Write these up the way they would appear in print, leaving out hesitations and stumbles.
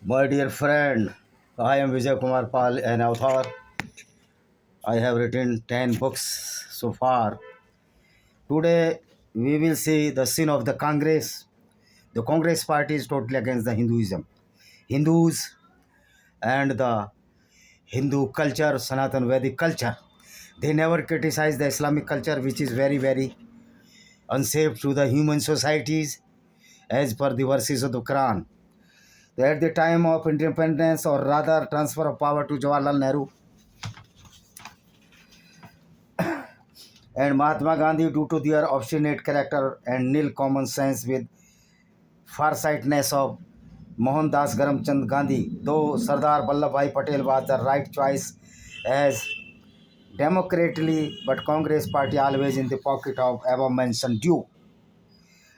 My dear friend, I am Vijay Kumar Pal, an author. I have written 10 books so far. Today, we will see the sin of the Congress. The Congress party is totally against the Hinduism. Hindus and the Hindu culture, Sanatan Vedic culture. They never criticize the Islamic culture, which is very, very unsafe to the human societies as per the verses of the Quran. At the time of independence, or rather transfer of power to Jawaharlal Nehru, and Mahatma Gandhi, due to their obstinate character and nil common sense with farsightedness of Mohandas Karamchand Gandhi, though Sardar Vallabhbhai Patel was the right choice as democratically, but Congress party always in the pocket of above mentioned Duke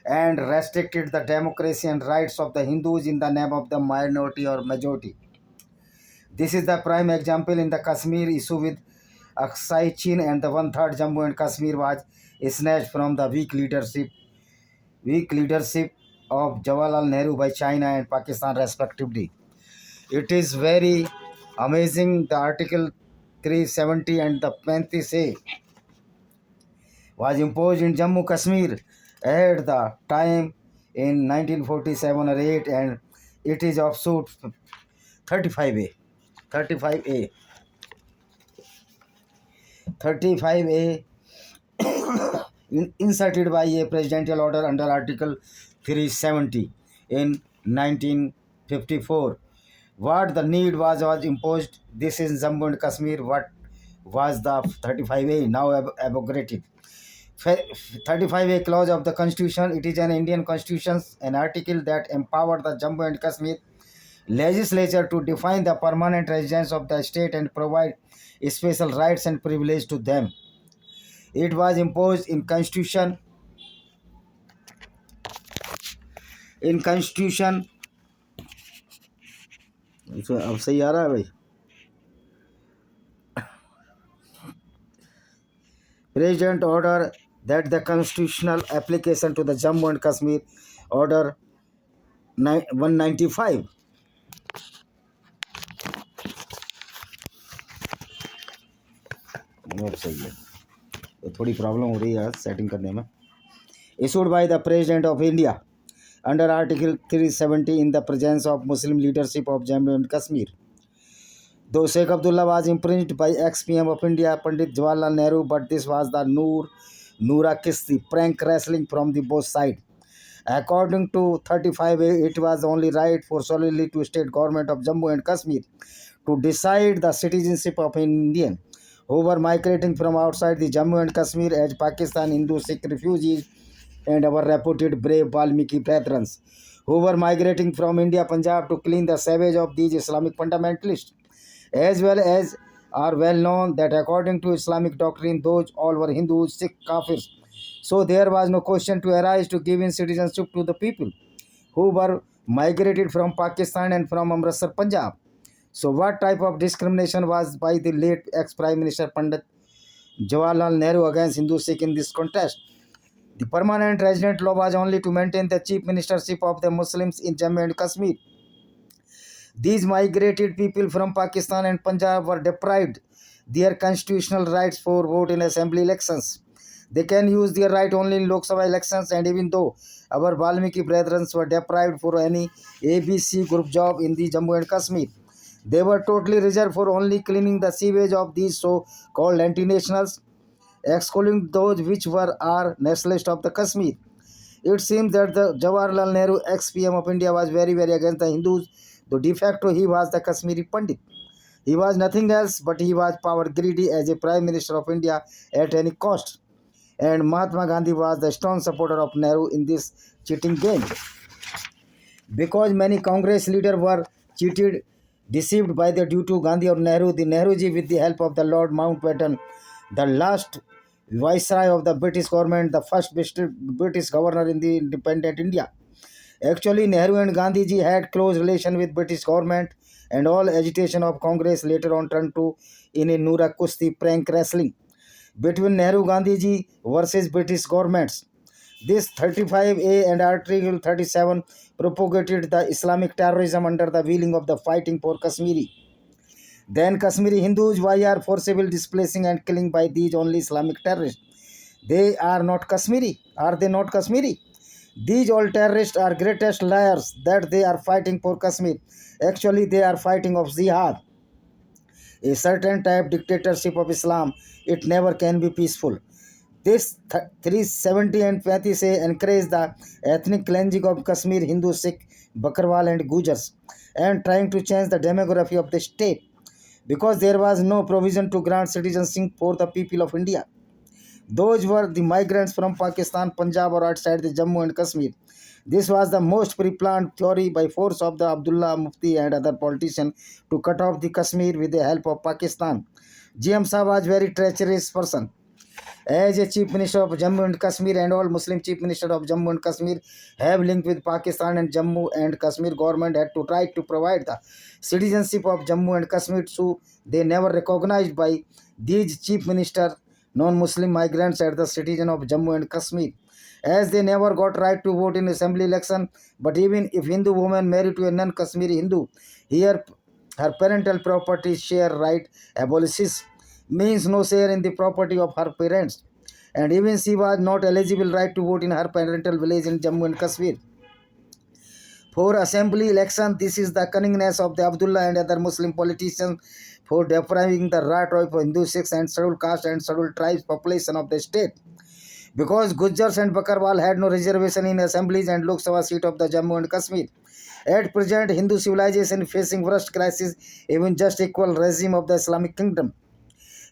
and restricted the democracy and rights of the Hindus in the name of the minority or majority. This is the prime example in the Kashmir issue with Aksai Chin, and the one-third Jammu and Kashmir was snatched from the weak leadership of Jawaharlal Nehru by China and Pakistan respectively. It is very amazing. The Article 370 and the 35A was imposed in Jammu Kashmir at the time in 1947 or 8, and it is offshoot 35A. 35A. 35A inserted by a presidential order under Article 370 in 1954. What the need was imposed. This is Jammu and Kashmir. What was the 35A now abrogated? 35A clause of the Constitution. It is an Indian Constitution, an article that empowered the Jammu and Kashmir legislature to define the permanent residents of the state and provide special rights and privileges to them. It was imposed in Constitution. अब सही आ रहा है भाई. President order that the constitutional application to the Jammu and Kashmir order 195. अब सही है. तो थोड़ी प्रॉब्लम हो रही है सेटिंग करने में. Issued by the President of India under Article 370 in the presence of Muslim leadership of Jammu and Kashmir. Though Sheikh Abdullah was imprisoned by ex-PM of India, Pandit Jawaharlal Nehru, but this was the Noora Kisti prank wrestling from the both sides. According to 35A, it was only right for solely to state government of Jammu and Kashmir to decide the citizenship of Indian who were migrating from outside the Jammu and Kashmir as Pakistan Hindu Sikh refugees and our reputed brave Valmiki brethren who were migrating from India, Punjab to clean the savage of these Islamic fundamentalists, as well as are well known that according to Islamic doctrine, those all were Hindus, Sikh, Kafirs. So there was no question to arise to give in citizenship to the people who were migrated from Pakistan and from Amritsar, Punjab. So what type of discrimination was by the late ex-Prime Minister Pandit Jawaharlal Nehru against Hindu Sikh in this contest? The permanent resident law was only to maintain the chief ministership of the Muslims in Jammu and Kashmir. These migrated people from Pakistan and Punjab were deprived their constitutional rights for vote in assembly elections. They can use their right only in Lok Sabha elections, and even though our Valmiki brethren were deprived for any ABC group job in the Jammu and Kashmir, they were totally reserved for only cleaning the sewage of these so-called anti-nationals, excluding those which were our nationalists of the Kashmir. It seems that the Jawaharlal Nehru, ex-PM of India, was very, very against the Hindus, though de facto he was the Kashmiri Pandit. He was nothing else, but he was power greedy as a Prime Minister of India at any cost. And Mahatma Gandhi was the strong supporter of Nehru in this cheating game. Because many Congress leaders were cheated, deceived by the due to Gandhi or Nehru, the Nehruji, with the help of the Lord Mountbatten, the last viceroy of the British government, the first British governor in the independent India. Actually, Nehru and Gandhiji had close relation with British government, and all agitation of Congress later on turned to in a Noora Kusti prank wrestling between Nehru Gandhiji versus British governments. This 35A and Article 37 propagated the Islamic terrorism under the wheeling of the fighting for Kashmiri. Then Kashmiri Hindus, why are forcible displacing and killing by these only Islamic terrorists? They are not Kashmiri. Are they not Kashmiri? These all terrorists are greatest liars that they are fighting for Kashmir. Actually, they are fighting of jihad, a certain type dictatorship of Islam. It never can be peaceful. This 370 and 20 say encourage the ethnic cleansing of Kashmir Hindu, Sikh, Bakarwal and Gujars and trying to change the demography of the state because there was no provision to grant citizenship for the people of India. Those were the migrants from Pakistan, Punjab or outside the Jammu and Kashmir. This was the most pre-planned theory by force of the Abdullah Mufti and other politicians to cut off the Kashmir with the help of Pakistan. GM Shah was very treacherous person. As a Chief Minister of Jammu and Kashmir and all Muslim Chief Minister of Jammu and Kashmir have linked with Pakistan and Jammu and Kashmir government had to try to provide the citizenship of Jammu and Kashmir, so they never recognized by these Chief Minister non-Muslim migrants as the citizen of Jammu and Kashmir, as they never got right to vote in assembly election. But even if Hindu woman married to a non-Kashmiri Hindu, here her parental property share right abolishes, means no share in the property of her parents, and even she was not eligible right to vote in her parental village in Jammu and Kashmir. For assembly election, this is the cunningness of the Abdullah and other Muslim politicians for depriving the right of Hindu, Sikhs and scheduled caste and scheduled tribes population of the state. Because Gujars and Bakarwal had no reservation in assemblies and Lok Sabha seat of the Jammu and Kashmir. At present, Hindu civilization facing worst crisis, even just equal regime of the Islamic kingdom.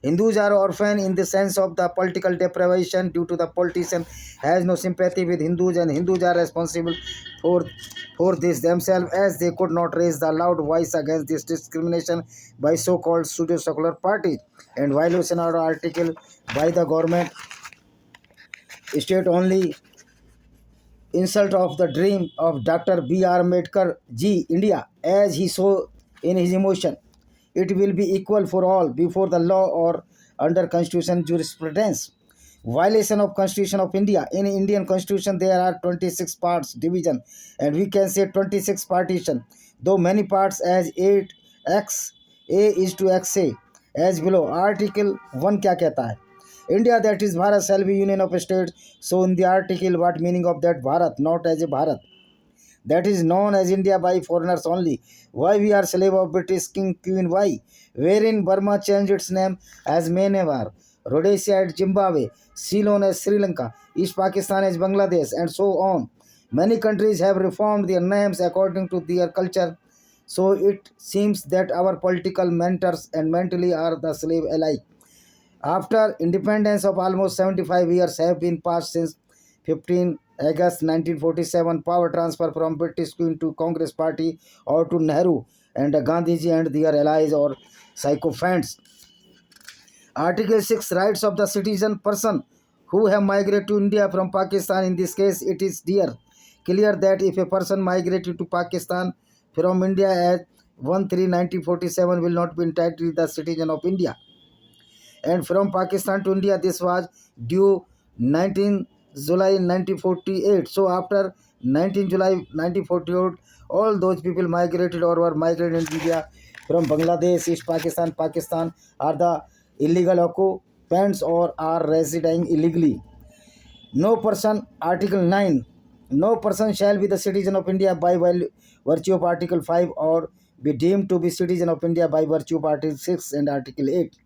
Hindus are orphan in the sense of the political deprivation due to the politician has no sympathy with Hindus, and Hindus are responsible for this themselves, as they could not raise the loud voice against this discrimination by so-called pseudo-secular parties and violation of article by the government state only insult of the dream of Dr. B.R. Ambedkar G. India, as he saw in his emotion. It will be equal for all before the law or under constitution jurisprudence. Violation of Constitution of India. In Indian Constitution there are 26 parts division, and we can say 26 partition, though many parts as 8x A is to XA as below. Article 1 क्या कहता है? India, that is Bharat, shall be union of states. So in the article, what meaning of that Bharat? Not as a Bharat. That is known as India by foreigners only. Why we are slave of British King Queen? Why? Wherein Burma changed its name as Myanmar, Rhodesia as Zimbabwe, Ceylon as Sri Lanka, East Pakistan as Bangladesh, and so on. Many countries have reformed their names according to their culture. So it seems that our political mentors and mentally are the slave alike. After independence of almost 75 years have been passed since 15 August 1947, power transfer from British Queen to Congress Party or to Nehru and Gandhiji and their allies or sycophants. Article 6, rights of the citizen person who have migrated to India from Pakistan. In this case, it is clear that if a person migrated to Pakistan from India at 1/3/1947 will not be entitled to the citizen of India, and from Pakistan to India this was due 19 July 1948. So after 19 July 1948, all those people migrated or were migrated in India from Bangladesh, East Pakistan, Pakistan are the illegal occupants or are residing illegally. No person, Article 9, no person shall be the citizen of India by virtue of Article 5 or be deemed to be citizen of India by virtue of Article 6 and Article 8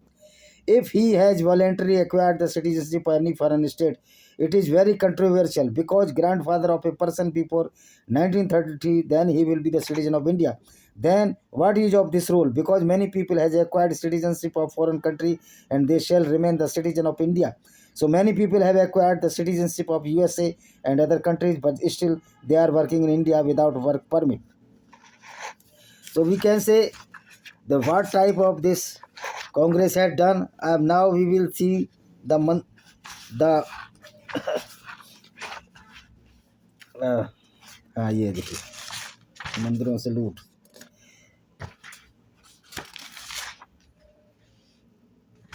if he has voluntarily acquired the citizenship of any foreign state. It is very controversial because grandfather of a person before 1933, then he will be the citizen of India. Then what is of this rule? Because many people has acquired citizenship of foreign country and they shall remain the citizen of India. So many people have acquired the citizenship of USA and other countries, but still they are working in India without work permit. So we can say the what type of this Congress had done. Now we will see the हाँ ये देखिए मंदिरों से लूट.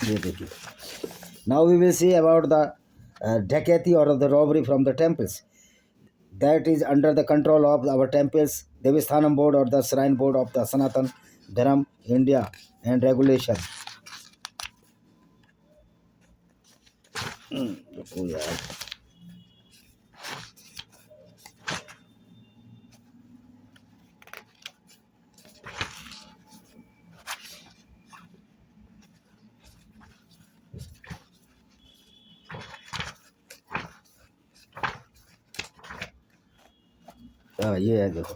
ये देखिए. Now we will see about the dacoity or the robbery from the temples. That is under the control of our temples, Devasthanam Board or the Shrine Board of the Sanatan Dharam, India, and regulation. रुको यार, ये है देखो.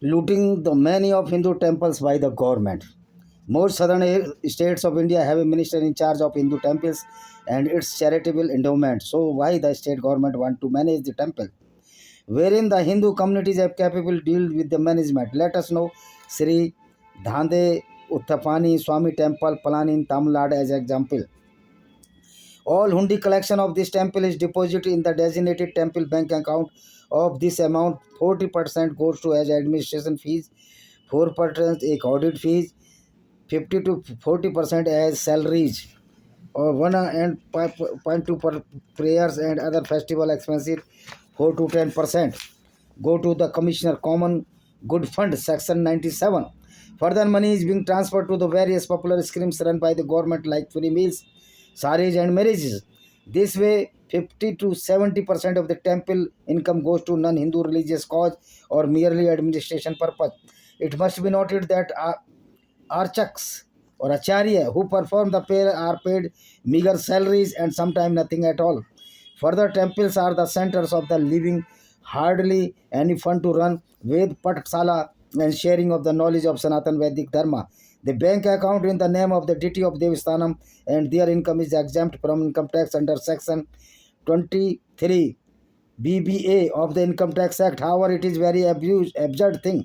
Looting the many of Hindu temples by the government. Most southern states of India have a minister in charge of Hindu temples and its charitable endowment. So why the state government want to manage the temple, wherein the Hindu communities have capable deal with the management? Let us know Sri Dhande Uttapani Swami Temple, Palani in Tamil Nadu as example. All hundi collection of this temple is deposited in the designated temple bank account. Of this amount, 40% goes to as administration fees, 4% as audit fees, 50 to 40% as salaries, or 1.2 per prayers and other festival expenses. 4 to 10% go to the Commissioner Common Good Fund, Section 97. Further money is being transferred to the various popular schemes run by the government like free meals, saris and marriages. This way, 50 to 70% of the temple income goes to non-Hindu religious cause or merely administration purpose. It must be noted that archaks or acharya who perform the prayer are paid meager salaries and sometimes nothing at all. Further, temples are the centers of the living, hardly any fun to run, Ved Patsala and sharing of the knowledge of Sanatan Vedic Dharma. The bank account in the name of the deity of Devasthanam and their income is exempt from income tax under section 23 BBA of the Income Tax Act. However, it is very absurd thing.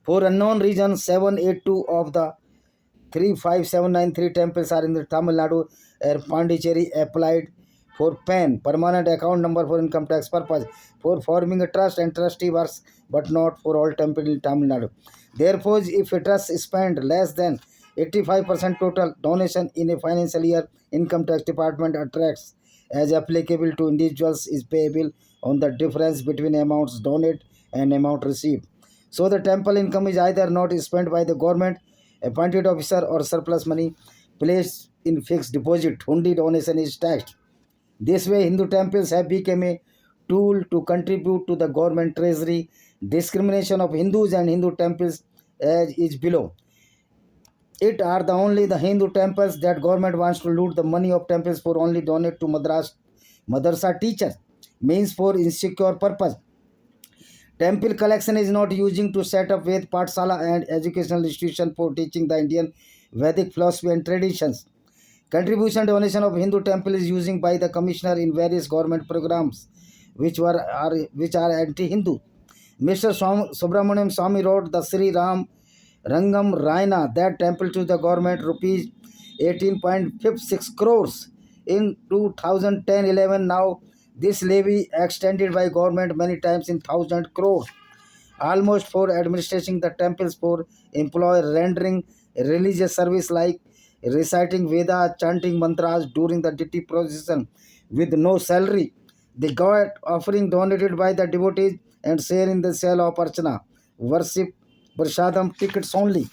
For unknown reason, 782 of the 35793 temples are in the Tamil Nadu and Pondicherry applied for PAN, permanent account number for income tax purpose, for forming a trust and trustee works, but not for all temples in Tamil Nadu. Therefore, if a trust spend less than 85% total donation in a financial year, income tax department attracts as applicable to individuals is payable on the difference between amounts donated and amount received. So the temple income is either not spent by the government, appointed officer, or surplus money placed in fixed deposit. Hundi donation is taxed. This way, Hindu temples have become a tool to contribute to the government treasury. Discrimination of Hindus and Hindu temples as is below. It are the only the Hindu temples that government wants to loot the money of temples for only donate to madrasa teachers, means for insecure purpose. Temple collection is not using to set up Ved Patsala and educational institution for teaching the Indian Vedic philosophy and traditions. Contribution donation of Hindu temple is using by the commissioner in various government programs which are anti-Hindu. Mr. Subramaniam Swami wrote the Sri Ram Rangam Raina that temple to the government rupees 18.56 crores in 2010-11. Now this levy extended by government many times in 1000 crores, almost for administrating the temples for employee rendering religious service like reciting Veda, chanting mantras during the deity procession with no salary. They got offering donated by the devotees and share in the sale of archana, worship, prasadam tickets only.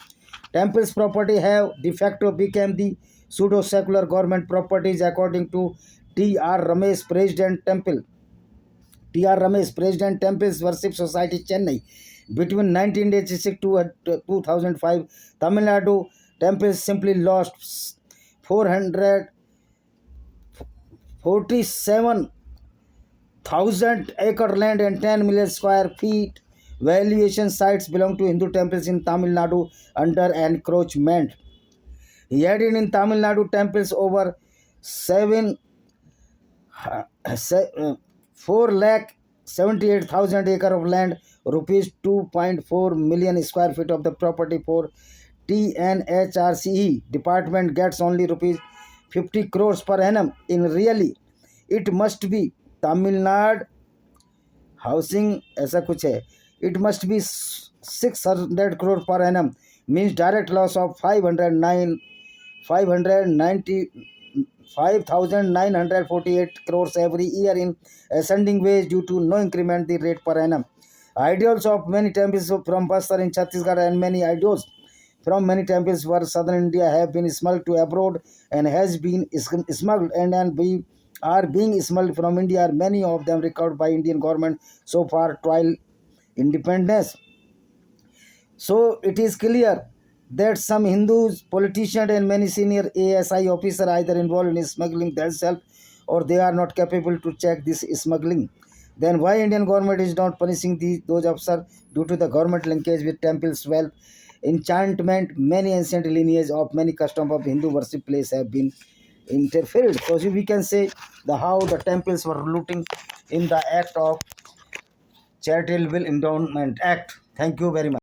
Temples property have de facto become the pseudo-secular government properties according to T.R. Ramesh, President Temple. T.R. Ramesh, President Temples Worship Society, Chennai. Between 1986 to 2005, Tamil Nadu temples simply lost 447,000 acre land and 10 million square feet. Valuation sites belong to Hindu temples in Tamil Nadu under encroachment. He added in Tamil Nadu temples over 4 lakh 78,000 acre of land, rupees 2.4 million square feet of the property for TNHRCE department gets only rupees 50 crores per annum. In really, it must be Tamil Nadu housing ऐसा कुछ है. It must be 600 crore per annum, means direct loss of 509 5,948 crores every year in ascending ways due to no increment the rate per annum. Idols of many temples from Bastar in Chhattisgarh and many idols from many temples for southern India have been smuggled to abroad and has been smuggled and we are being smuggled from India. Many of them recovered by Indian government so far trial independence. So it is clear that some Hindus, politicians, and many senior ASI officers either involved in smuggling themselves or they are not capable to check this smuggling. Then why Indian government is not punishing those officers due to the government linkage with temples? Well, enchantment, many ancient lineage of many customs of Hindu worship place have been interfered. So we can say how the temples were looting in the act of Charitable Endowment Act. Thank you very much.